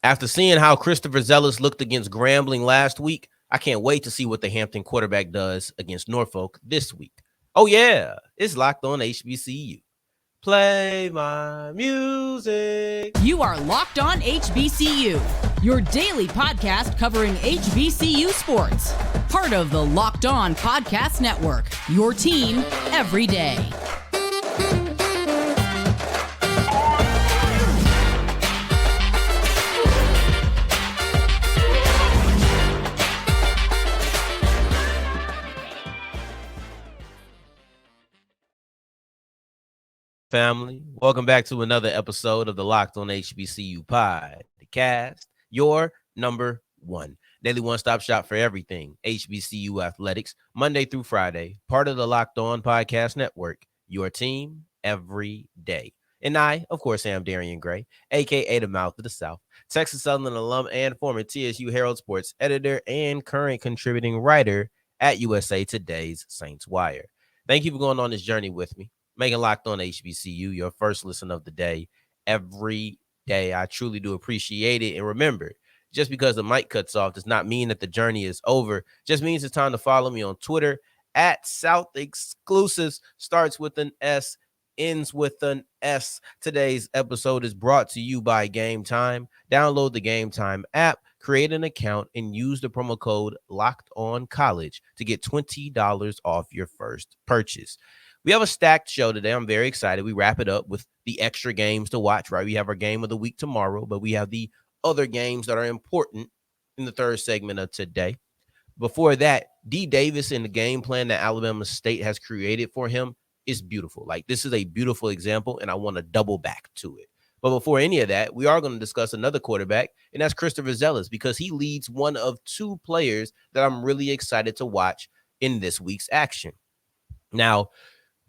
After seeing how Christofer Zellous looked against Grambling last week, I can't wait to see what the Hampton quarterback does against Norfolk this week. Oh, yeah, it's Locked On HBCU. Play my music. You are Locked On HBCU, your daily podcast covering HBCU sports. Part of the Locked On Podcast Network, your team every day. Family, welcome back to another episode of the Locked On HBCU podcast, your number one daily one-stop shop for everything HBCU athletics, Monday through Friday, part of the Locked On Podcast Network, your team every day. And I, of course, am Darian Gray, a.k.a. the Mouth of the South, Texas Southern alum and former TSU Herald Sports editor and current contributing writer at USA Today's Saints Wire. Thank you for going on this journey with me, making Locked On HBCU your first listen of the day every day. I truly do appreciate it. And remember, just because the mic cuts off does not mean that the journey is over. Just means it's time to follow me on Twitter at South Exclusives. Starts with an S, ends with an S. Today's episode is brought to you by Game Time. Download the Game Time app, create an account, and use the promo code LOCKEDONCollege to get $20 off your first purchase. We have a stacked show today. I'm very excited. We wrap it up with the extra games to watch, right? We have our game of the week tomorrow, but we have the other games that are important in the third segment of today. Before that, D. Davis and the game plan that Alabama State has created for him is beautiful. Like, this is a beautiful example, and I want to double back to it. But before any of that, we are going to discuss another quarterback, and that's Christofer Zellous, because he leads one of two players that I'm really excited to watch in this week's action. Now,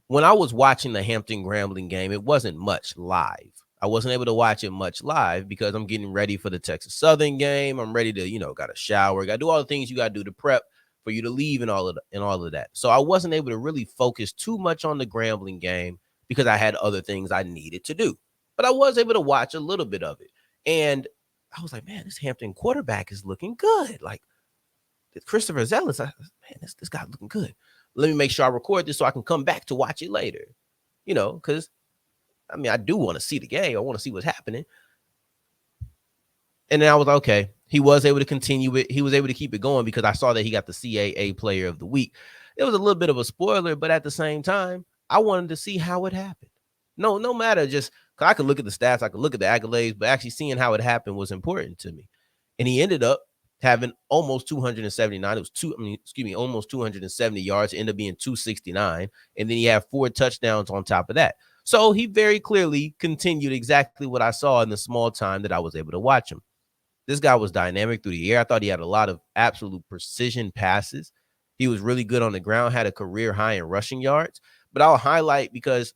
when I was watching the Hampton Grambling game, it wasn't much live. I wasn't able to watch it much live because I'm getting ready for the Texas Southern game. I'm ready to, got to shower, got to do all the things you got to do to prep for you to leave and all of that. So I wasn't able to really focus too much on the Grambling game because I had other things I needed to do. But I was able to watch a little bit of it. And I was like, man, this Hampton quarterback is looking good. Like, Christofer Zellous, man, this guy looking good. Let me make sure I record this so I can come back to watch it later, because, I do want to see the game. I want to see what's happening. And then I was like, okay, he was able to continue it. He was able to keep it going because I saw that he got the CAA Player of the Week. It was a little bit of a spoiler, but at the same time, I wanted to see how it happened. No matter, just because I could look at the stats, I could look at the accolades, but actually seeing how it happened was important to me. And he ended up having almost 279. It was almost 270 yards. It ended up being 269. And then he had 4 touchdowns on top of that. So he very clearly continued exactly what I saw in the small time that I was able to watch him. This guy was dynamic through the air. I thought he had a lot of absolute precision passes. He was really good on the ground, had a career high in rushing yards. But I'll highlight because,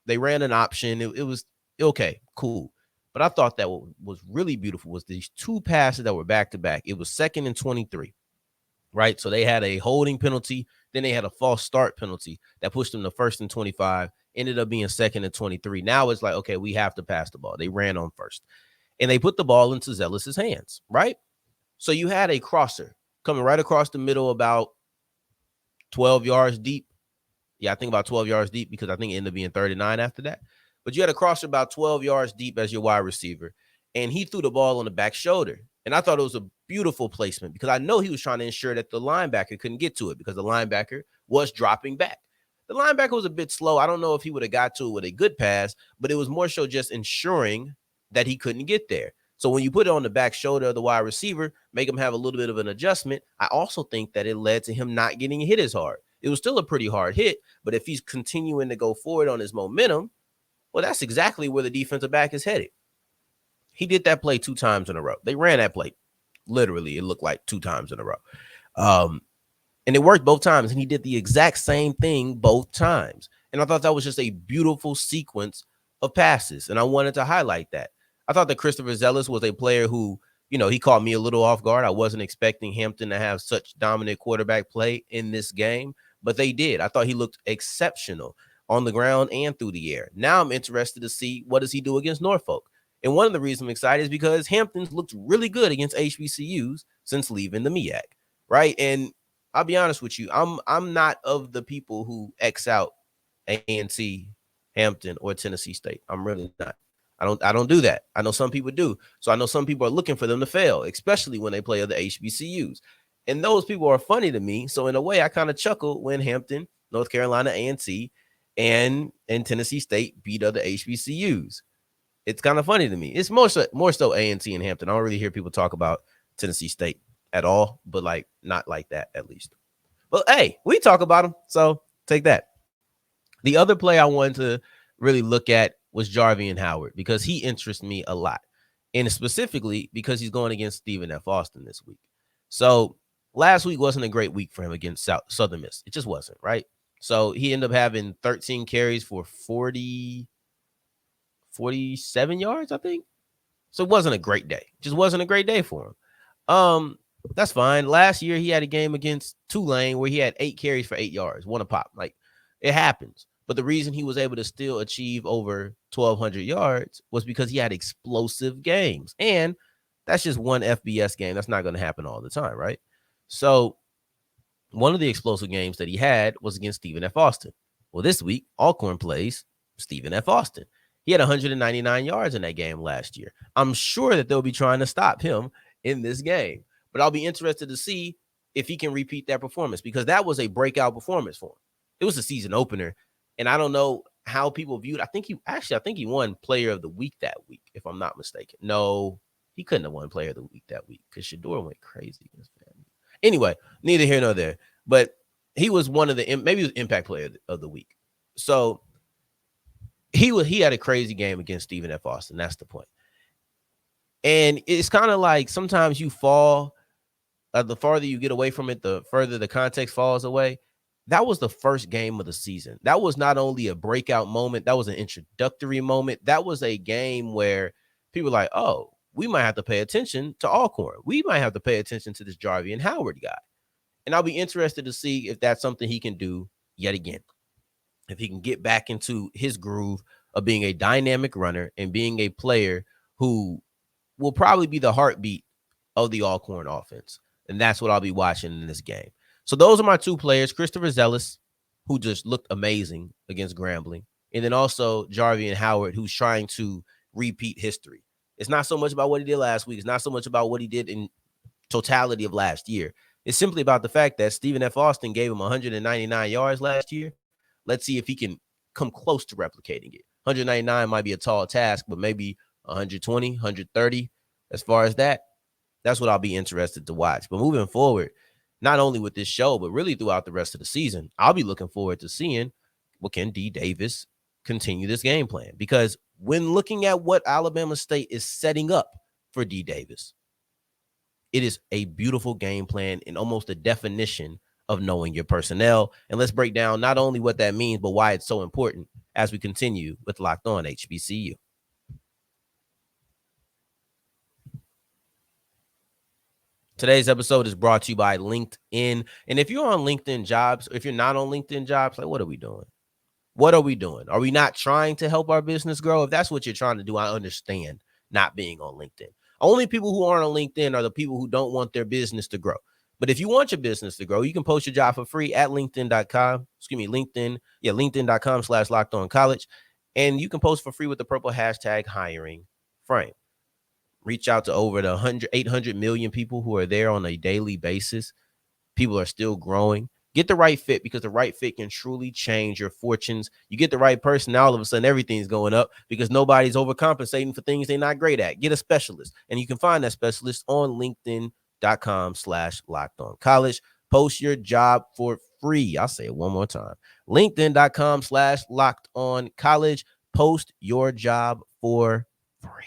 they ran an option. It was okay, cool. But I thought that what was really beautiful was these 2 passes that were back-to-back. It was 2nd and 23, right? So they had a holding penalty. Then they had a false start penalty that pushed them to 1st and 25, ended up being 2nd and 23. Now it's like, okay, we have to pass the ball. They ran on first. And they put the ball into Zellous's hands, right? So you had a crosser coming right across the middle about 12 yards deep. Yeah, I think about 12 yards deep because I think it ended up being 39 after that. But you had a crosser about 12 yards deep as your wide receiver, and he threw the ball on the back shoulder. And I thought it was a beautiful placement because I know he was trying to ensure that the linebacker couldn't get to it because the linebacker was dropping back. The linebacker was a bit slow. I don't know if he would have got to it with a good pass, but it was more so just ensuring that he couldn't get there. So when you put it on the back shoulder of the wide receiver, make him have a little bit of an adjustment, I also think that it led to him not getting hit as hard. It was still a pretty hard hit, but if he's continuing to go forward on his momentum, well, that's exactly where the defensive back is headed. He did that play 2 times in a row. They ran that play. Literally, it looked like 2 times in a row. And it worked both times, and he did the exact same thing both times. And I thought that was just a beautiful sequence of passes, and I wanted to highlight that. I thought that Christofer Zellous was a player who, he caught me a little off guard. I wasn't expecting Hampton to have such dominant quarterback play in this game, but they did. I thought he looked exceptional on the ground and through the air. Now I'm interested to see what does he do against Norfolk. And one of the reasons I'm excited is because Hampton's looked really good against HBCUs since leaving the MEAC, right? And I'll be honest with you, I'm not of the people who X out A&T, Hampton, or Tennessee State. I'm really not. I don't do that. I know some people do. So I know some people are looking for them to fail, especially when they play other HBCUs. And those people are funny to me. So in a way, I kind of chuckle when Hampton, North Carolina A&T, and Tennessee State beat other HBCUs. It's kind of funny to me. It's more so A&T and Hampton. I don't really hear people talk about Tennessee State at all, but like not like that at least. But hey, we talk about them, so take that. The other play I wanted to really look at was Jarveon Howard because he interests me a lot, and specifically because he's going against Stephen F. Austin this week. So last week wasn't a great week for him against Southern Miss. It just wasn't, right? So he ended up having 13 carries for 47 yards, I think. So it wasn't a great day. Just wasn't a great day for him. That's fine. Last year he had a game against Tulane where he had 8 carries for 8 yards, one a pop. Like it happens. But the reason he was able to still achieve over 1,200 yards was because he had explosive games. And that's just one FBS game. That's not going to happen all the time, right? So one of the explosive games that he had was against Stephen F. Austin. Well, this week, Alcorn plays Stephen F. Austin. He had 199 yards in that game last year. I'm sure that they'll be trying to stop him in this game. But I'll be interested to see if he can repeat that performance because that was a breakout performance for him. It was a season opener. And I don't know how people viewed. I think he won Player of the Week that week, if I'm not mistaken. No, he couldn't have won Player of the Week that week because Shador went crazy. Anyway, neither here nor there. But he was one of maybe he was Impact Player of the Week. So he had a crazy game against Stephen F. Austin. That's the point. And it's kind of like sometimes you fall. The farther you get away from it, the further the context falls away. That was the first game of the season. That was not only a breakout moment, that was an introductory moment. That was a game where people were like, oh, we might have to pay attention to Alcorn. We might have to pay attention to this Jarveon Howard guy. And I'll be interested to see if that's something he can do yet again. If he can get back into his groove of being a dynamic runner and being a player who will probably be the heartbeat of the Alcorn offense. And that's what I'll be watching in this game. So those are my two players, Christofer Zellous, who just looked amazing against Grambling, and then also Jarveon Howard, who's trying to repeat history. It's not so much about what he did last week. It's not so much about what he did in totality of last year. It's simply about the fact that Stephen F. Austin gave him 199 yards last year. Let's see if he can come close to replicating it. 199 might be a tall task, but maybe 120, 130. As far as that, that's what I'll be interested to watch. But moving forward, not only with this show, but really throughout the rest of the season, I'll be looking forward to seeing, well, can D. Davis continue this game plan? Because when looking at what Alabama State is setting up for D. Davis, it is a beautiful game plan and almost a definition of knowing your personnel. And let's break down not only what that means, but why it's so important as we continue with Locked On HBCU. Today's episode is brought to you by LinkedIn. And if you're on LinkedIn Jobs, if you're not on LinkedIn Jobs, like, what are we doing? What are we doing? Are we not trying to help our business grow? If that's what you're trying to do, I understand not being on LinkedIn. Only people who aren't on LinkedIn are the people who don't want their business to grow. But if you want your business to grow, you can post your job for free at LinkedIn.com. LinkedIn.com/LockedOnCollege. And you can post for free with the purple hashtag hiring frame. Reach out to over the 800 million people who are there on a daily basis. People are still growing. Get the right fit because the right fit can truly change your fortunes. You get the right person, now all of a sudden everything's going up because nobody's overcompensating for things they're not great at. Get a specialist, and you can find that specialist on LinkedIn.com/LockedOnCollege. Post your job for free. I'll say it one more time. LinkedIn.com/LockedOnCollege. Post your job for free.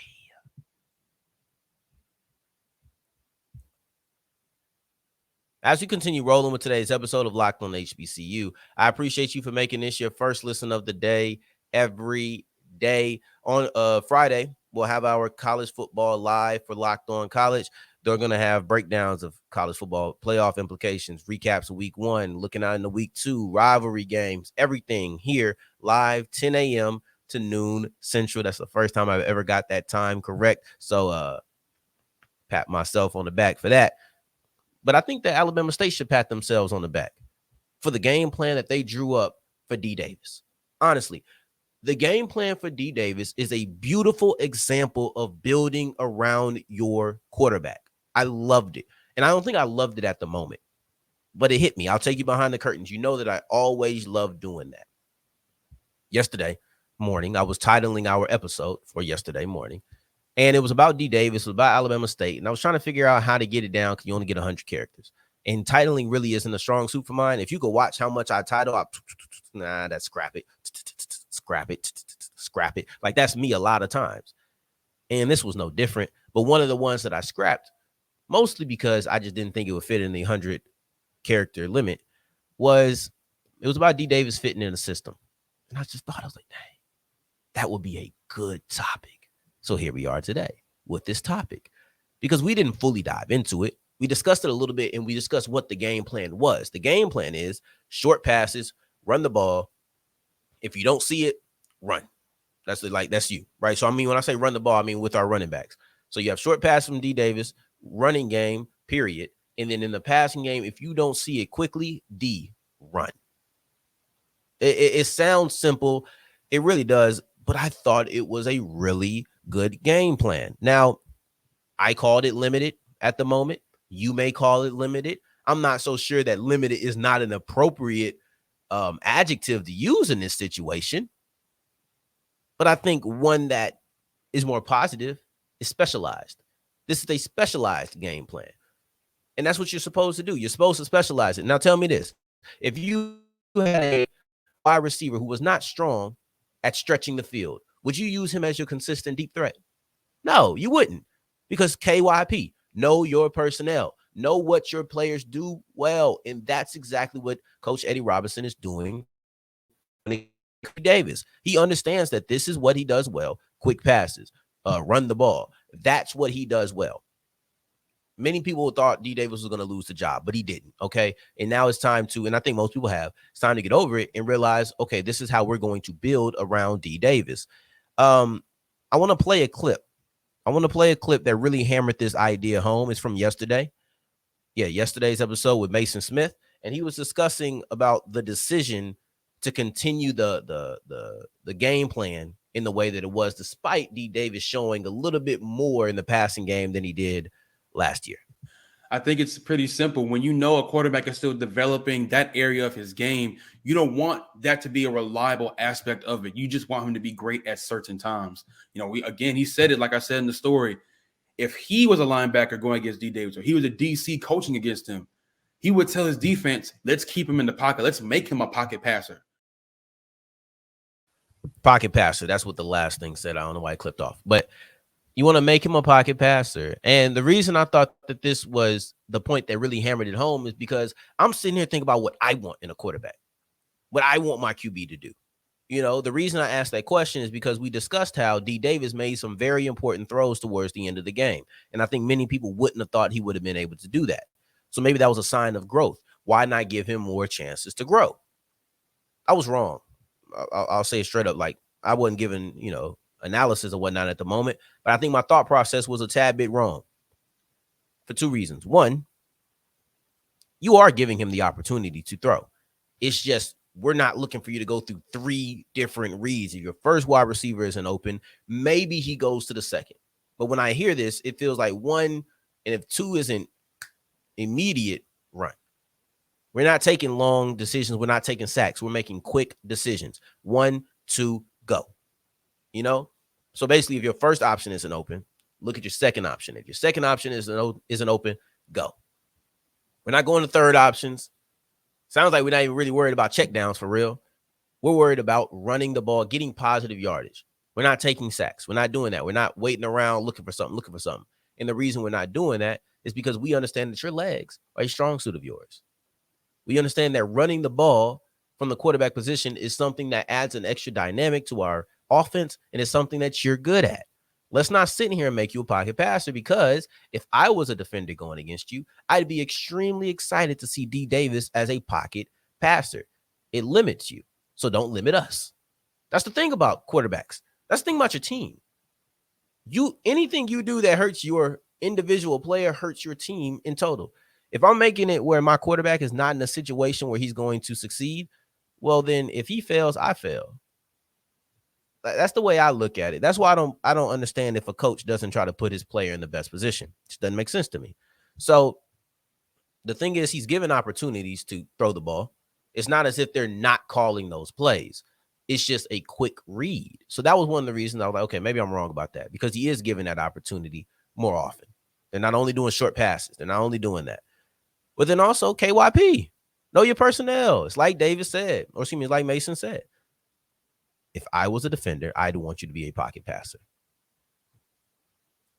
As we continue rolling with today's episode of Locked On HBCU, I appreciate you for making this your first listen of the day every day. On Friday, we'll have our college football live for Locked On College. They're going to have breakdowns of college football playoff implications, recaps of week 1, looking out into week 2, rivalry games, everything here live 10 a.m. to noon Central. That's the first time I've ever got that time correct. So pat myself on the back for that. But I think that Alabama State should pat themselves on the back for the game plan that they drew up for D Davis. Honestly, the game plan for D Davis is a beautiful example of building around your quarterback. I loved it. And I don't think I loved it at the moment, but it hit me. I'll take you behind the curtains. You know that I always love doing that. Yesterday morning, I was titling our episode for yesterday morning, and it was about D Davis, it was about Alabama State, and I was trying to figure out how to get it down because you only get 100 characters. And titling really isn't a strong suit for mine. If you go watch how much I title, that's scrap it, scrap it, scrap it. Like that's me a lot of times. And this was no different. But one of the ones that I scrapped, mostly because I just didn't think it would fit in the 100 character limit, was it was about D Davis fitting in the system. And I just thought, I was like, dang, that would be a good topic. So here we are today with this topic because we didn't fully dive into it. We discussed it a little bit and we discussed what the game plan was. The game plan is short passes, run the ball. If you don't see it, run. That's you, right? So I mean, when I say run the ball, I mean with our running backs. So you have short pass from D Davis, running game, period. And then in the passing game, if you don't see it quickly, D, run. It sounds simple. It really does. But I thought it was a really good game plan. Now, I called it limited at the moment. You may call it limited. I'm not so sure that limited is not an appropriate adjective to use in this situation. But I think one that is more positive is specialized. This is a specialized game plan. And that's what you're supposed to do. You're supposed to specialize it. Now, tell me this. If you had a wide receiver who was not strong at stretching the field, would you use him as your consistent deep threat? No, you wouldn't. Because KYP, know your personnel, know what your players do well. And that's exactly what Coach Eddie Robinson is doing. Davis, he understands that this is what he does well. Quick passes, run the ball. That's what he does well. Many people thought D Davis was going to lose the job, but he didn't. Okay. And now it's time to, and I think most people have, it's time to get over it and realize, okay, this is how we're going to build around D Davis. I want to play a clip. I want to play a clip that really hammered this idea home. It's from yesterday. Yeah, yesterday's episode with Mason Smith. And he was discussing about the decision to continue the game plan in the way that it was, despite D Davis showing a little bit more in the passing game than he did last year. I think it's pretty simple. When you know a quarterback is still developing that area of his game, you don't want that to be a reliable aspect of it. You just want him to be great at certain times. You know, he said it, like I said in the story, if he was a linebacker going against D Davis or he was a DC coaching against him, he would tell his defense, let's keep him in the pocket. Let's make him a pocket passer. Pocket passer. That's what the last thing said. I don't know why I clipped off, but you want to make him a pocket passer. And the reason I thought that this was the point that really hammered it home is because I'm sitting here thinking about what I want in a quarterback, what I want my QB to do. You know, the reason I asked that question is because we discussed how D Davis made some very important throws towards the end of the game. And I think many people wouldn't have thought he would have been able to do that. So maybe that was a sign of growth. Why not give him more chances to grow? I was wrong. I'll say it straight up. Like, I wasn't giving, analysis or whatnot at the moment, but I think my thought process was a tad bit wrong for two reasons. One, you are giving him the opportunity to throw. It's just, we're not looking for you to go through three different reads. If your first wide receiver isn't open, maybe he goes to the second. But when I hear this, it feels like one, and if two isn't immediate, run. We're not taking long decisions. We're not taking sacks. We're making quick decisions. 1, 2, go. So basically, if your first option isn't open, look at your second option. If your second option isn't open, go. We're not going to third options. Sounds like we're not even really worried about checkdowns for real. We're worried about running the ball, getting positive yardage. We're not taking sacks. We're not doing that. We're not waiting around looking for something. And the reason we're not doing that is because we understand that your legs are a strong suit of yours. We understand that running the ball from the quarterback position is something that adds an extra dynamic to our offense, and it's something that you're good at. Let's not sit here and make you a pocket passer, because if I was a defender going against you, I'd be extremely excited to see D Davis as a pocket passer. It limits you, so don't limit us. That's the thing about quarterbacks. That's the thing about your team. Anything you do that hurts your individual player hurts your team in total. If I'm making it where my quarterback is not in a situation where he's going to succeed, well, then if he fails, I fail. That's the way I look at it. That's why I don't understand if a coach doesn't try to put his player in the best position. It just doesn't make sense to me. So the thing is, he's given opportunities to throw the ball. It's not as if they're not calling those plays. It's just a quick read. So that was one of the reasons I was like, okay, maybe I'm wrong about that, because he is given that opportunity more often. They're not only doing short passes. They're not only doing that. But then also KYP, know your personnel. It's like Davis said, or excuse me, like Mason said. If I was a defender, I'd want you to be a pocket passer.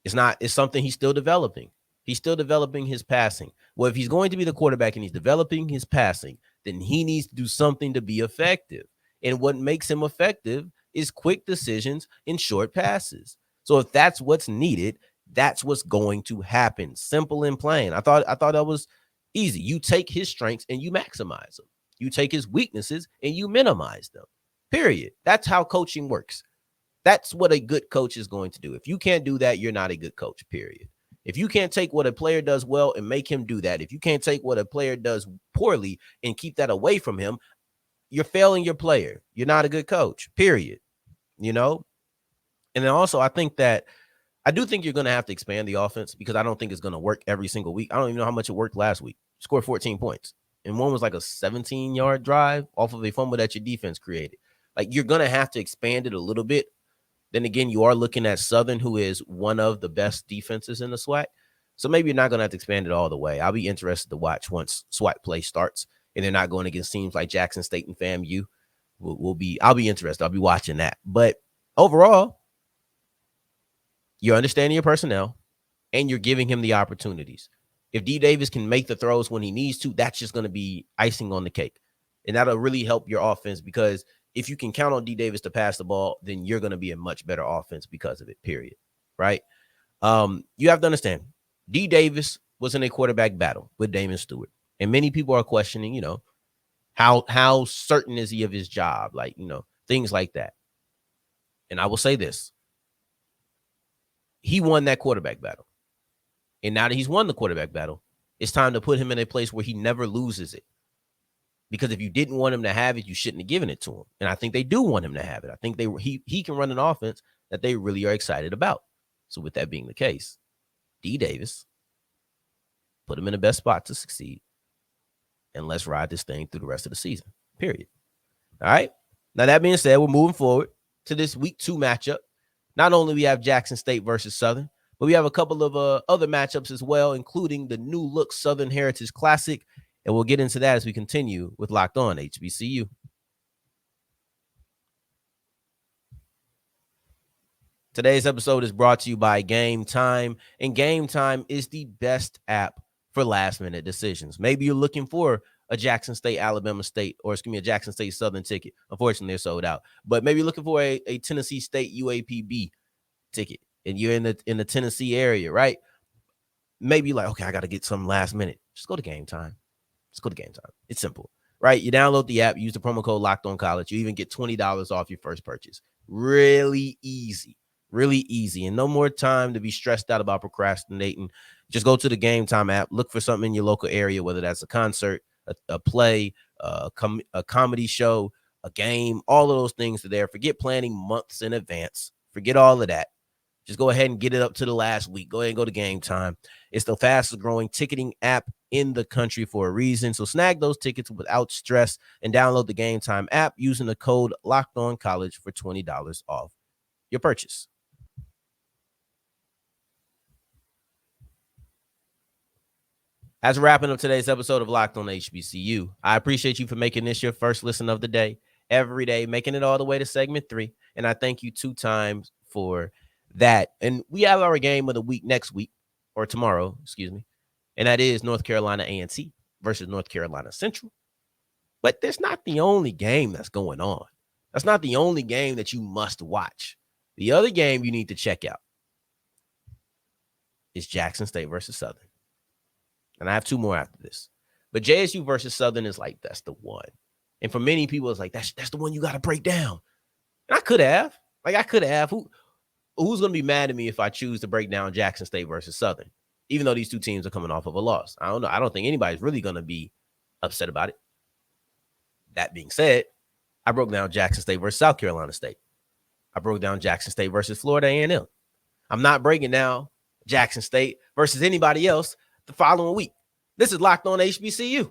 It's something he's still developing. He's still developing his passing. Well, if he's going to be the quarterback and he's developing his passing, then he needs to do something to be effective. And what makes him effective is quick decisions in short passes. So if that's what's needed, that's what's going to happen. Simple and plain. I thought that was easy. You take his strengths and you maximize them. You take his weaknesses and you minimize them. Period. That's how coaching works. That's what a good coach is going to do. If you can't do that, you're not a good coach, period. If you can't take what a player does well and make him do that, if you can't take what a player does poorly and keep that away from him, you're failing your player. You're not a good coach, period. You know? And then also, I do think you're going to have to expand the offense, because I don't think it's going to work every single week. I don't even know how much it worked last week. You scored 14 points. And one was like a 17-yard drive off of a fumble that your defense created. Like, you're going to have to expand it a little bit. Then again, you are looking at Southern, who is one of the best defenses in the SWAC. So maybe you're not going to have to expand it all the way. I'll be interested to watch once SWAC play starts and they're not going against teams like Jackson State and FAMU. I'll be interested. I'll be watching that. But overall, you're understanding your personnel and you're giving him the opportunities. If D. Davis can make the throws when he needs to, that's just going to be icing on the cake. And that'll really help your offense, because if you can count on D. Davis to pass the ball, then you're going to be a much better offense because of it, period. Right? You have to understand, D. Davis was in a quarterback battle with Damon Stewart. And many people are questioning, how certain is he of his job? Like, things like that. And I will say this. He won that quarterback battle. And now that he's won the quarterback battle, it's time to put him in a place where he never loses it. Because if you didn't want him to have it, you shouldn't have given it to him. And I think they do want him to have it. I think he can run an offense that they really are excited about. So with that being the case, D. Davis, put him in the best spot to succeed. And let's ride this thing through the rest of the season, period. All right? Now, that being said, we're moving forward to this week 2 matchup. Not only we have Jackson State versus Southern, but we have a couple of other matchups as well, including the new look Southern Heritage Classic. And we'll get into that as we continue with Locked On HBCU. Today's episode is brought to you by Game Time, and Game Time is the best app for last-minute decisions. Maybe you're looking for a Jackson State, Alabama State, or a Jackson State Southern ticket. Unfortunately, they're sold out. But maybe you're looking for a Tennessee State UAPB ticket, and you're in the Tennessee area, right? Maybe you're like, okay, I got to get some last minute. Just go to Game Time. Just go to Game Time. It's simple, right? You download the app, use the promo code Locked On College. You even get $20 off your first purchase. Really easy. Really easy. And no more time to be stressed out about procrastinating. Just go to the Game Time app. Look for something in your local area, whether that's a concert, a play, a comedy show, a game. All of those things are there. Forget planning months in advance. Forget all of that. Just go ahead and get it up to the last week. Go ahead and go to Game Time. It's the fastest growing ticketing app in the country for a reason. So snag those tickets without stress and download the Game Time app using the code Locked On College for $20 off your purchase. As we're wrapping up today's episode of Locked On HBCU, I appreciate you for making this your first listen of the day, every day, making it all the way to segment 3. And I thank you 2 times for that. And we have our game of the week next week, or tomorrow, excuse me. And that is North Carolina A&T versus North Carolina Central. But that's not the only game that's going on. That's not the only game that you must watch. The other game you need to check out is Jackson State versus Southern. And I have 2 more after this. But JSU versus Southern is like, that's the one. And for many people, it's like, that's the one you got to break down. And I could have. Who's going to be mad at me if I choose to break down Jackson State versus Southern, even though these two teams are coming off of a loss? I don't know. I don't think anybody's really going to be upset about it. That being said, I broke down Jackson State versus South Carolina State. I broke down Jackson State versus Florida A&M. I'm not breaking down Jackson State versus anybody else the following week. This is Locked On HBCU.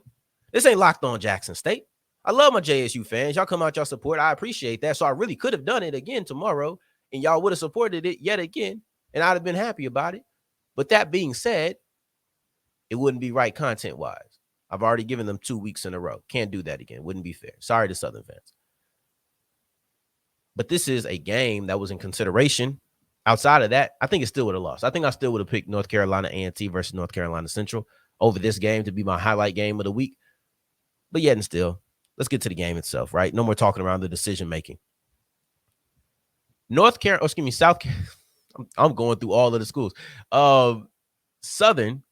This ain't Locked On Jackson State. I love my JSU fans. Y'all come out, y'all support. I appreciate that. So I really could have done it again tomorrow, and y'all would have supported it yet again, and I'd have been happy about it. But that being said, it wouldn't be right content-wise. I've already given them 2 weeks in a row. Can't do that again. Wouldn't be fair. Sorry to Southern fans. But this is a game that was in consideration. Outside of that, I think it still would have lost. I think I still would have picked North Carolina A&T versus North Carolina Central over this game to be my highlight game of the week. But yet and still, let's get to the game itself, right? No more talking around the decision-making. South Carolina. I'm going through all of the schools. Southern,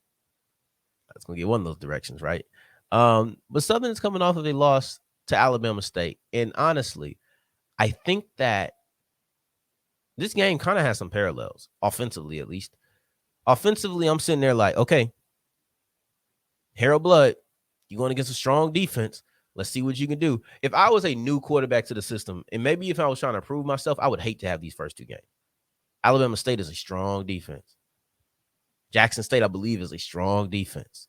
that's going to get one of those directions, right? But Southern is coming off of a loss to Alabama State. And honestly, I think that this game kind of has some parallels, offensively at least. Offensively, I'm sitting there like, okay, Harold Blood, you're going against a strong defense. Let's see what you can do. If I was a new quarterback to the system, and maybe if I was trying to prove myself, I would hate to have these first two games. Alabama State is a strong defense. Jackson State, I believe, is a strong defense,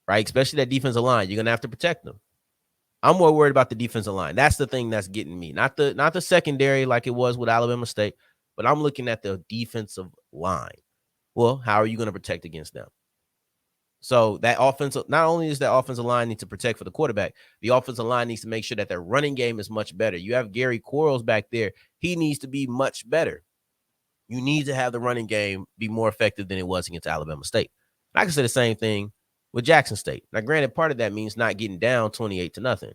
right? Especially that defensive line. You're going to have to protect them. I'm more worried about the defensive line. That's the thing that's getting me. Not the secondary like it was with Alabama State, but I'm looking at the defensive line. Well, how are you going to protect against them? So that offensive, not only is that offensive line need to protect for the quarterback, the offensive line needs to make sure that their running game is much better. You have Gary Quarles back there. He needs to be much better. You need to have the running game be more effective than it was against Alabama State. I can say the same thing with Jackson State. Now, granted, part of that means not getting down 28-0.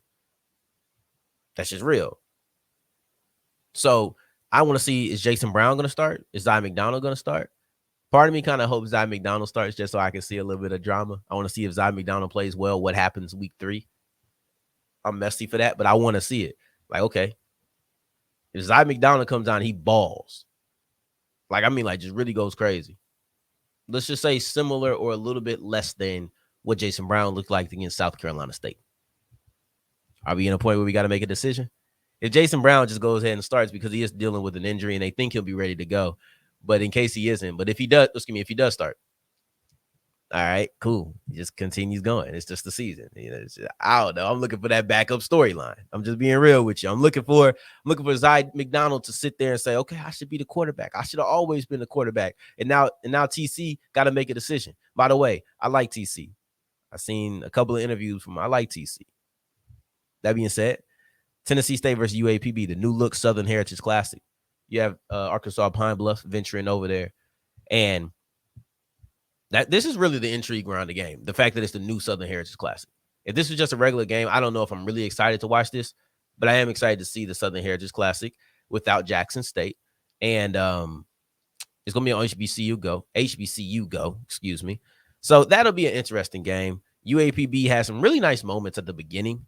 That's just real. So I want to see, is Jason Brown going to start? Is Zy McDonald going to start? Part of me kind of hopes Zy McDonald starts just so I can see a little bit of drama. I want to see if Zy McDonald plays well, what happens week 3. I'm messy for that, but I want to see it. Like, okay, if Zy McDonald comes down, he balls. Just really goes crazy. Let's just say similar or a little bit less than what Jason Brown looked like against South Carolina State. Are we in a point where we got to make a decision? If Jason Brown just goes ahead and starts because he is dealing with an injury and they think he'll be ready to go, but in case he isn't, but if he does start, all right, cool. He just continues going. It's just the season. I don't know. I'm looking for that backup storyline. I'm just being real with you. I'm looking for Zy McDonald to sit there and say, okay, I should be the quarterback. I should have always been the quarterback. And now TC got to make a decision. By the way, I like TC. I've seen a couple of interviews from him. I like TC. That being said, Tennessee State versus UAPB, the new look Southern Heritage Classic. You have Arkansas Pine Bluff venturing over there. And this is really the intrigue around the game. The fact that it's the new Southern Heritage Classic. If this was just a regular game, I don't know if I'm really excited to watch this, but I am excited to see the Southern Heritage Classic without Jackson State. And it's going to be on HBCU Go, excuse me. So that'll be an interesting game. UAPB has some really nice moments at the beginning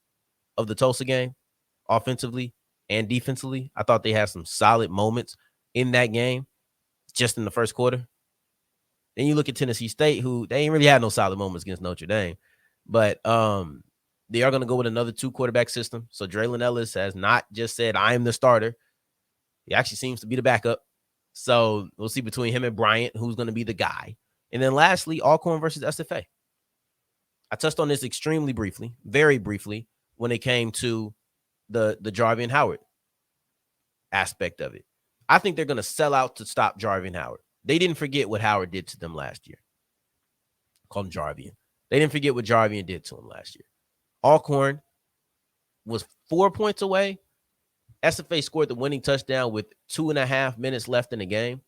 of the Tulsa game, offensively and defensively. I thought they had some solid moments in that game just in the first quarter. Then you look at Tennessee State, who they ain't really had no solid moments against Notre Dame. But they are going to go with another 2-quarterback system. So Draylon Ellis has not just said, I am the starter. He actually seems to be the backup. So we'll see between him and Bryant who's going to be the guy. And then lastly, Alcorn versus SFA. I touched on this extremely briefly, very briefly, when it came to the Jarveon Howard aspect of it. I think they're going to sell out to stop Jarveon Howard. They didn't forget what Howard did to them last year. Call him Jarveon. They didn't forget what Jarveon did to him last year. Alcorn was 4 points away. SFA scored the winning touchdown with 2.5 minutes left in the game.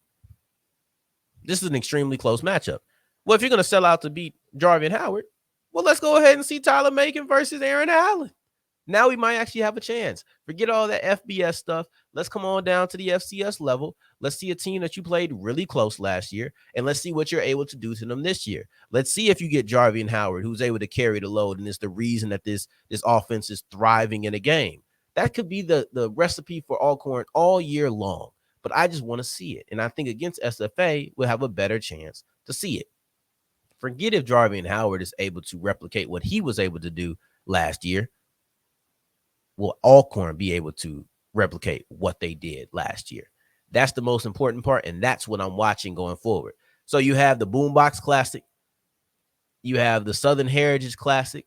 This is an extremely close matchup. Well, if you're going to sell out to beat Jarveon Howard, well, let's go ahead and see Tyler Macon versus Aaron Allen. Now we might actually have a chance. Forget all that FBS stuff. Let's come on down to the FCS level. Let's see a team that you played really close last year, and let's see what you're able to do to them this year. Let's see if you get Jarveon Howard, who's able to carry the load, and is the reason that this offense is thriving in a game. That could be the recipe for Alcorn all year long. But I just want to see it. And I think against SFA, we'll have a better chance to see it. Forget if Jarveon Howard is able to replicate what he was able to do last year. Will Alcorn be able to replicate what they did last year? That's the most important part, and that's what I'm watching going forward. So you have the Boombox Classic, you have the Southern Heritage Classic,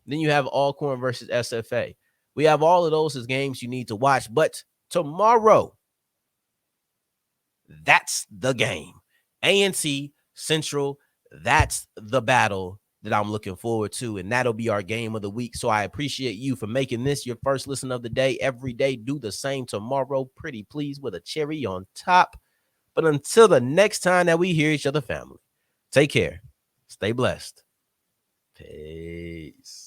then you have Alcorn versus SFA. We have all of those as games you need to watch, but tomorrow, that's the game. A&T Central, that's the battle that I'm looking forward to, and that'll be our game of the week. So I appreciate you for making this your first listen of the day. Every day, do the same tomorrow, pretty please, with a cherry on top. But until the next time that we hear each other, family, take care. Stay blessed. Peace.